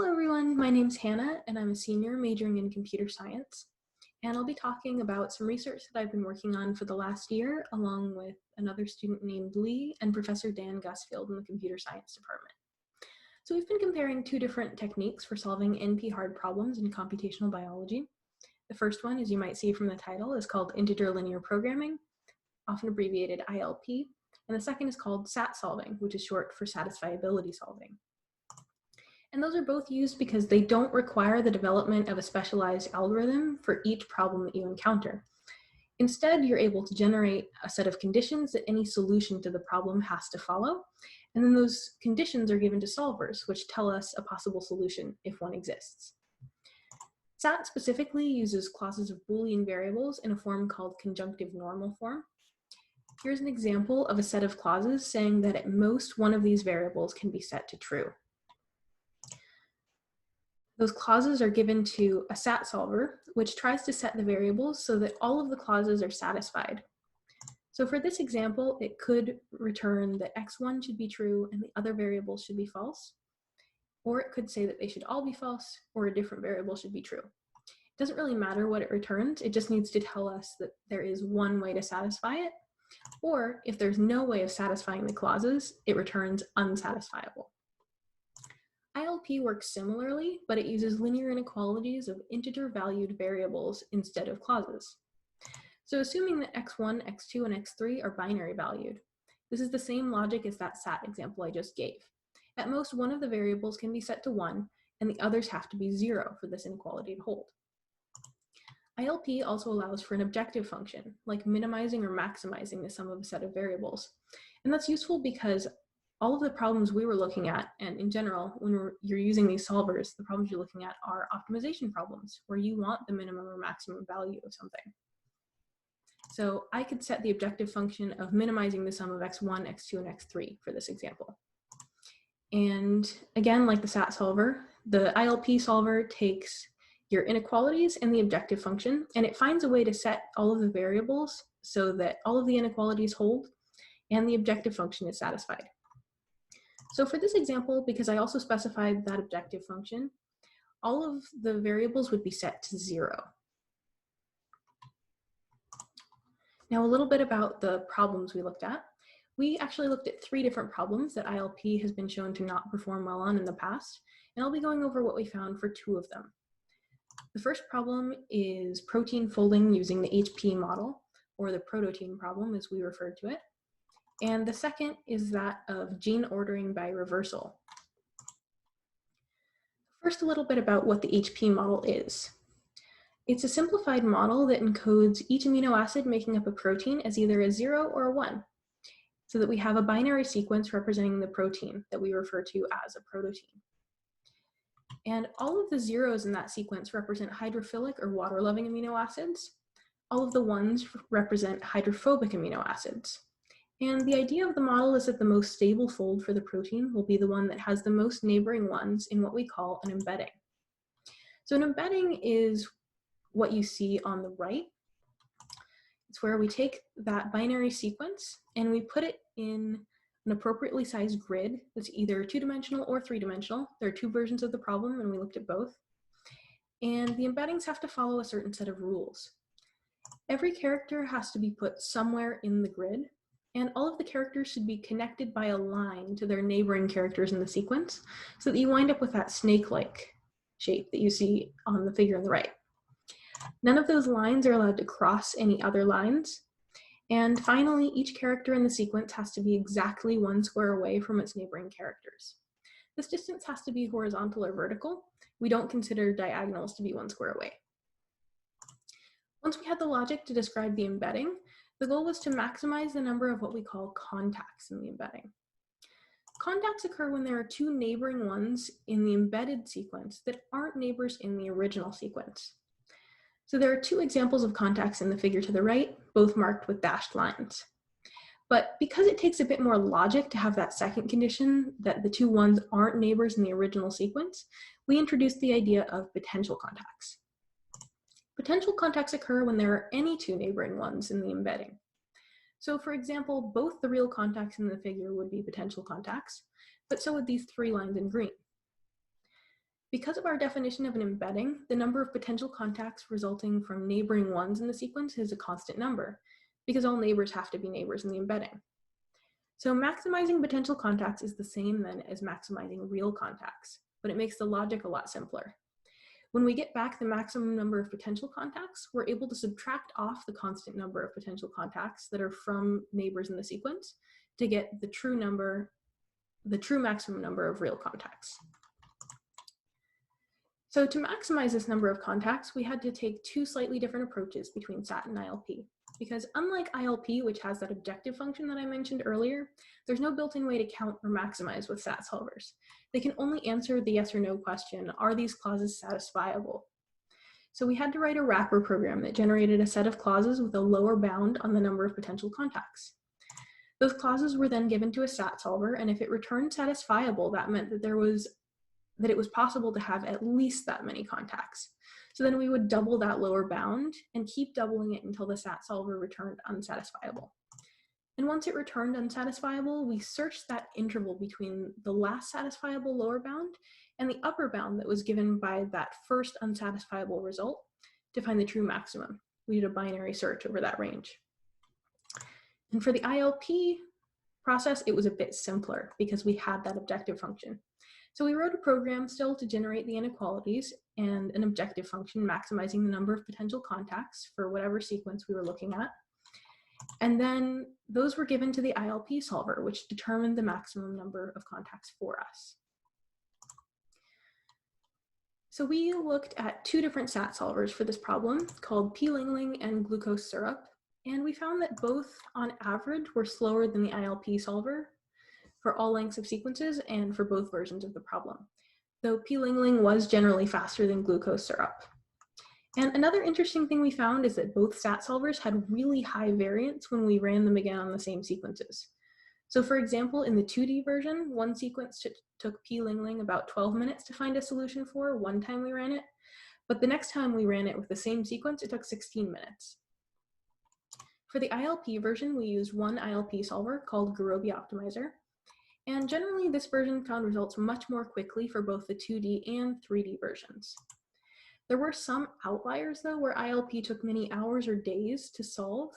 Hello everyone, my name's Hannah and I'm a senior majoring in computer science. And I'll be talking about some research that I've been working on for the last year along with another student named Lee and Professor Dan Gusfield in the computer science department. So we've been comparing two different techniques for solving NP-hard problems in computational biology. The first one, as you might see from the title, is called integer linear programming, often abbreviated ILP, and the second is called SAT solving, which is short for satisfiability solving. And those are both used because they don't require the development of a specialized algorithm for each problem that you encounter. Instead, you're able to generate a set of conditions that any solution to the problem has to follow, and then those conditions are given to solvers, which tell us a possible solution if one exists. SAT specifically uses clauses of Boolean variables in a form called conjunctive normal form. Here's an example of a set of clauses saying that at most one of these variables can be set to true. Those clauses are given to a SAT solver, which tries to set the variables so that all of the clauses are satisfied. So for this example, it could return that x1 should be true and the other variables should be false. Or it could say that they should all be false or a different variable should be true. It doesn't really matter what it returns, it just needs to tell us that there is one way to satisfy it. Or if there's no way of satisfying the clauses, it returns unsatisfiable. ILP works similarly, but it uses linear inequalities of integer-valued variables instead of clauses. So assuming that x1, x2, and x3 are binary valued, this is the same logic as that SAT example I just gave. At most, one of the variables can be set to 1, and the others have to be 0 for this inequality to hold. ILP also allows for an objective function, like minimizing or maximizing the sum of a set of variables. And that's useful because all of the problems we were looking at, and in general, when you're using these solvers, the problems you're looking at are optimization problems, where you want the minimum or maximum value of something. So I could set the objective function of minimizing the sum of x1, x2, and x3 for this example. And again, like the SAT solver, the ILP solver takes your inequalities and the objective function, and it finds a way to set all of the variables so that all of the inequalities hold and the objective function is satisfied. So for this example, because I also specified that objective function, all of the variables would be set to 0. Now a little bit about the problems we looked at. We actually looked at 3 different problems that ILP has been shown to not perform well on in the past, and I'll be going over what we found for 2 of them. The first problem is protein folding using the HP model, or the prototein problem as we referred to it. And the second is that of gene ordering by reversal. First, a little bit about what the HP model is. It's a simplified model that encodes each amino acid making up a protein as either a 0 or a 1, so that we have a binary sequence representing the protein that we refer to as a prototein. And all of the zeros in that sequence represent hydrophilic or water-loving amino acids. All of the ones represent hydrophobic amino acids. And the idea of the model is that the most stable fold for the protein will be the one that has the most neighboring ones in what we call an embedding. So an embedding is what you see on the right. It's where we take that binary sequence and we put it in an appropriately sized grid that's either 2-dimensional or 3-dimensional. There are 2 versions of the problem and we looked at both. And the embeddings have to follow a certain set of rules. Every character has to be put somewhere in the grid, and all of the characters should be connected by a line to their neighboring characters in the sequence so that you wind up with that snake-like shape that you see on the figure on the right. None of those lines are allowed to cross any other lines. And finally, each character in the sequence has to be exactly 1 square away from its neighboring characters. This distance has to be horizontal or vertical. We don't consider diagonals to be 1 square away. Once we had the logic to describe the embedding, the goal was to maximize the number of what we call contacts in the embedding. Contacts occur when there are 2 neighboring ones in the embedded sequence that aren't neighbors in the original sequence. So there are 2 examples of contacts in the figure to the right, both marked with dashed lines. But because it takes a bit more logic to have that second condition, that the 2 ones aren't neighbors in the original sequence, we introduced the idea of potential contacts. Potential contacts occur when there are any 2 neighboring ones in the embedding. So for example, both the real contacts in the figure would be potential contacts, but so would these 3 lines in green. Because of our definition of an embedding, the number of potential contacts resulting from neighboring ones in the sequence is a constant number, because all neighbors have to be neighbors in the embedding. So maximizing potential contacts is the same then as maximizing real contacts, but it makes the logic a lot simpler. When we get back the maximum number of potential contacts, we're able to subtract off the constant number of potential contacts that are from neighbors in the sequence to get the true maximum number of real contacts. So to maximize this number of contacts, we had to take two slightly different approaches between SAT and ILP. Because unlike ILP, which has that objective function that I mentioned earlier, there's no built-in way to count or maximize with SAT solvers. They can only answer the yes or no question, are these clauses satisfiable? So we had to write a wrapper program that generated a set of clauses with a lower bound on the number of potential contacts. Those clauses were then given to a SAT solver, and if it returned satisfiable, that meant that it was possible to have at least that many contacts. So then we would double that lower bound and keep doubling it until the SAT solver returned unsatisfiable. And once it returned unsatisfiable, we searched that interval between the last satisfiable lower bound and the upper bound that was given by that first unsatisfiable result to find the true maximum. We did a binary search over that range. And for the ILP process, it was a bit simpler because we had that objective function. So we wrote a program still to generate the inequalities and an objective function maximizing the number of potential contacts for whatever sequence we were looking at. And then those were given to the ILP solver, which determined the maximum number of contacts for us. So we looked at two different SAT solvers for this problem called P-Ling-Ling and glucose syrup. And we found that both on average were slower than the ILP solver for all lengths of sequences and for both versions of the problem, though P-Ling-Ling was generally faster than glucose syrup. And another interesting thing we found is that both SAT solvers had really high variance when we ran them again on the same sequences. So for example, in the 2D version, one sequence took P-Ling-Ling about 12 minutes to find a solution for one time we ran it, but the next time we ran it with the same sequence, it took 16 minutes. For the ILP version, we used one ILP solver called Gurobi Optimizer. And generally, this version found results much more quickly for both the 2D and 3D versions. There were some outliers, though, where ILP took many hours or days to solve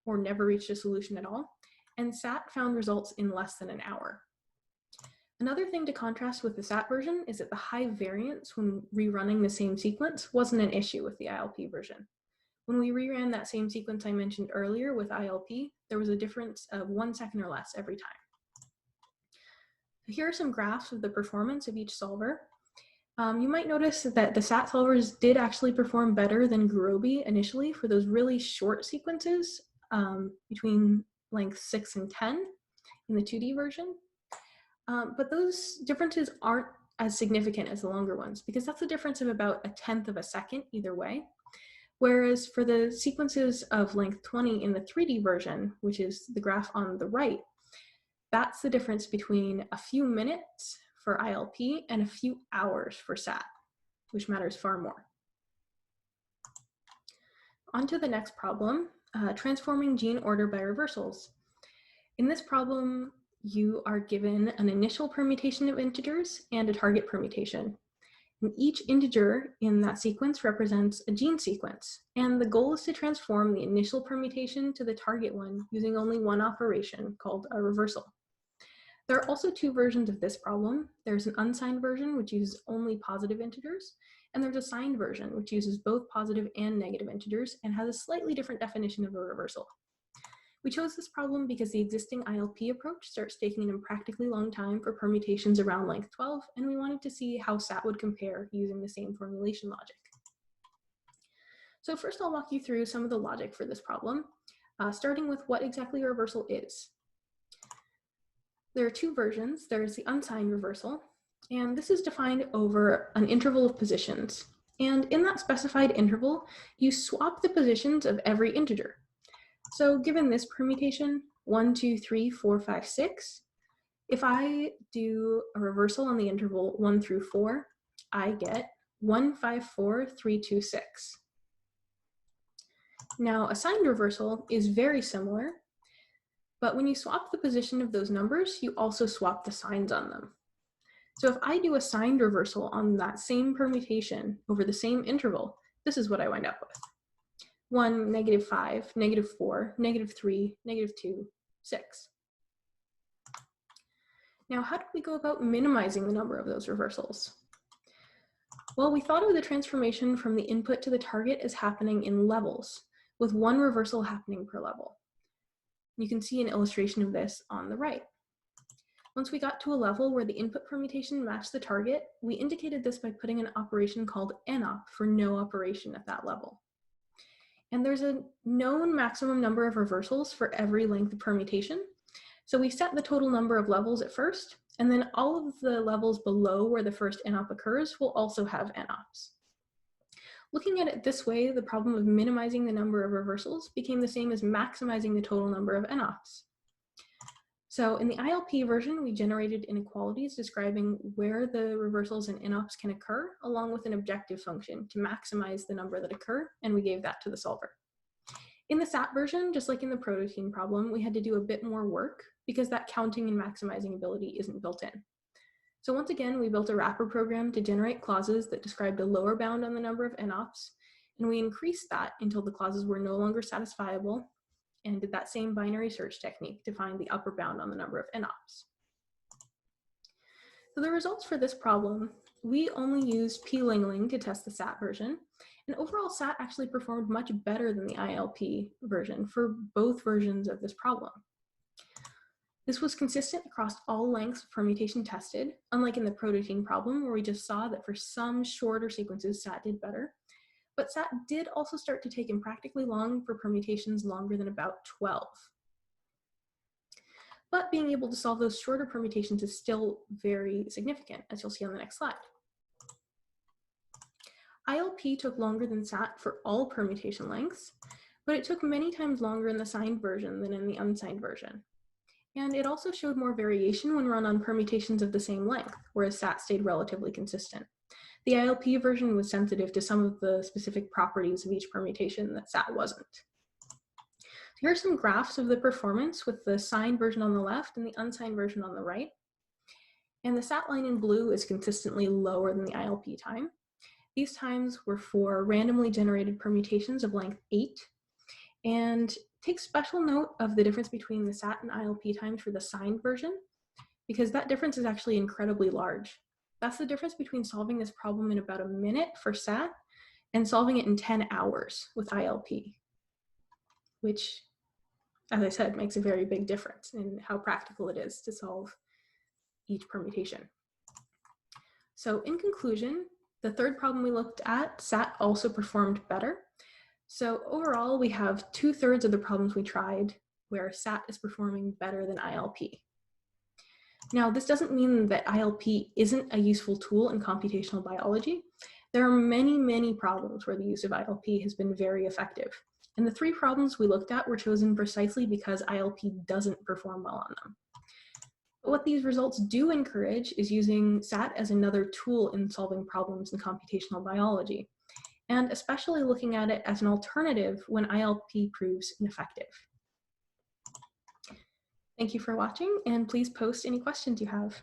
or never reached a solution at all, and SAT found results in less than an hour. Another thing to contrast with the SAT version is that the high variance when rerunning the same sequence wasn't an issue with the ILP version. When we reran that same sequence I mentioned earlier with ILP, there was a difference of 1 second or less every time. Here are some graphs of the performance of each solver. You might notice that the SAT solvers did actually perform better than Gurobi initially for those really short sequences between length 6 and 10 in the 2D version. But those differences aren't as significant as the longer ones because that's a difference of about 1/10 of a second either way. Whereas for the sequences of length 20 in the 3D version, which is the graph on the right, that's the difference between a few minutes for ILP and a few hours for SAT, which matters far more. On to the next problem, transforming gene order by reversals. In this problem, you are given an initial permutation of integers and a target permutation. And each integer in that sequence represents a gene sequence, and the goal is to transform the initial permutation to the target one using only one operation called a reversal. There are also two versions of this problem. There's an unsigned version, which uses only positive integers, and there's a signed version, which uses both positive and negative integers and has a slightly different definition of a reversal. We chose this problem because the existing ILP approach starts taking an impractically long time for permutations around length 12, and we wanted to see how SAT would compare using the same formulation logic. So first I'll walk you through some of the logic for this problem, starting with what exactly a reversal is. There are two versions. There's the unsigned reversal, and this is defined over an interval of positions. And in that specified interval, you swap the positions of every integer. So given this permutation, 1, 2, 3, 4, 5, 6, if I do a reversal on the interval 1 through 4, I get 1, 5, 4, 3, 2, 6. Now, a signed reversal is very similar, but when you swap the position of those numbers, you also swap the signs on them. So if I do a signed reversal on that same permutation over the same interval, this is what I wind up with. 1, -5, -4, -3, -2, 6. Now, how did we go about minimizing the number of those reversals? Well, we thought of the transformation from the input to the target as happening in levels, with one reversal happening per level. You can see an illustration of this on the right. Once we got to a level where the input permutation matched the target, we indicated this by putting an operation called NOP for no operation at that level. And there's a known maximum number of reversals for every length of permutation. So we set the total number of levels at first, and then all of the levels below where the first NOP occurs will also have NOPs. Looking at it this way, the problem of minimizing the number of reversals became the same as maximizing the total number of NOPs. So in the ILP version, we generated inequalities describing where the reversals and NOPs can occur, along with an objective function to maximize the number that occur, and we gave that to the solver. In the SAT version, just like in the prototype problem, we had to do a bit more work because that counting and maximizing ability isn't built in. So once again, we built a wrapper program to generate clauses that described a lower bound on the number of NOPs, and we increased that until the clauses were no longer satisfiable, and did that same binary search technique to find the upper bound on the number of NOPs. So the results for this problem, we only used p-Ling-Ling to test the SAT version, and overall SAT actually performed much better than the ILP version for both versions of this problem. This was consistent across all lengths of permutation tested, unlike in the prototype problem where we just saw that for some shorter sequences SAT did better. But SAT did also start to take impractically long for permutations longer than about 12. But being able to solve those shorter permutations is still very significant, as you'll see on the next slide. ILP took longer than SAT for all permutation lengths, but it took many times longer in the signed version than in the unsigned version. And it also showed more variation when run on permutations of the same length, whereas SAT stayed relatively consistent. The ILP version was sensitive to some of the specific properties of each permutation that SAT wasn't. Here are some graphs of the performance with the signed version on the left and the unsigned version on the right. And the SAT line in blue is consistently lower than the ILP time. These times were for randomly generated permutations of length 8. And take special note of the difference between the SAT and ILP times for the signed version, because that difference is actually incredibly large. That's the difference between solving this problem in about a minute for SAT and solving it in 10 hours with ILP, which, as I said, makes a very big difference in how practical it is to solve each permutation. So in conclusion, the third problem we looked at, SAT also performed better. So overall, we have 2/3 of the problems we tried where SAT is performing better than ILP. Now, this doesn't mean that ILP isn't a useful tool in computational biology. There are many, many problems where the use of ILP has been very effective. And the 3 problems we looked at were chosen precisely because ILP doesn't perform well on them. But what these results do encourage is using SAT as another tool in solving problems in computational biology, and especially looking at it as an alternative when ILP proves ineffective. Thank you for watching, and please post any questions you have.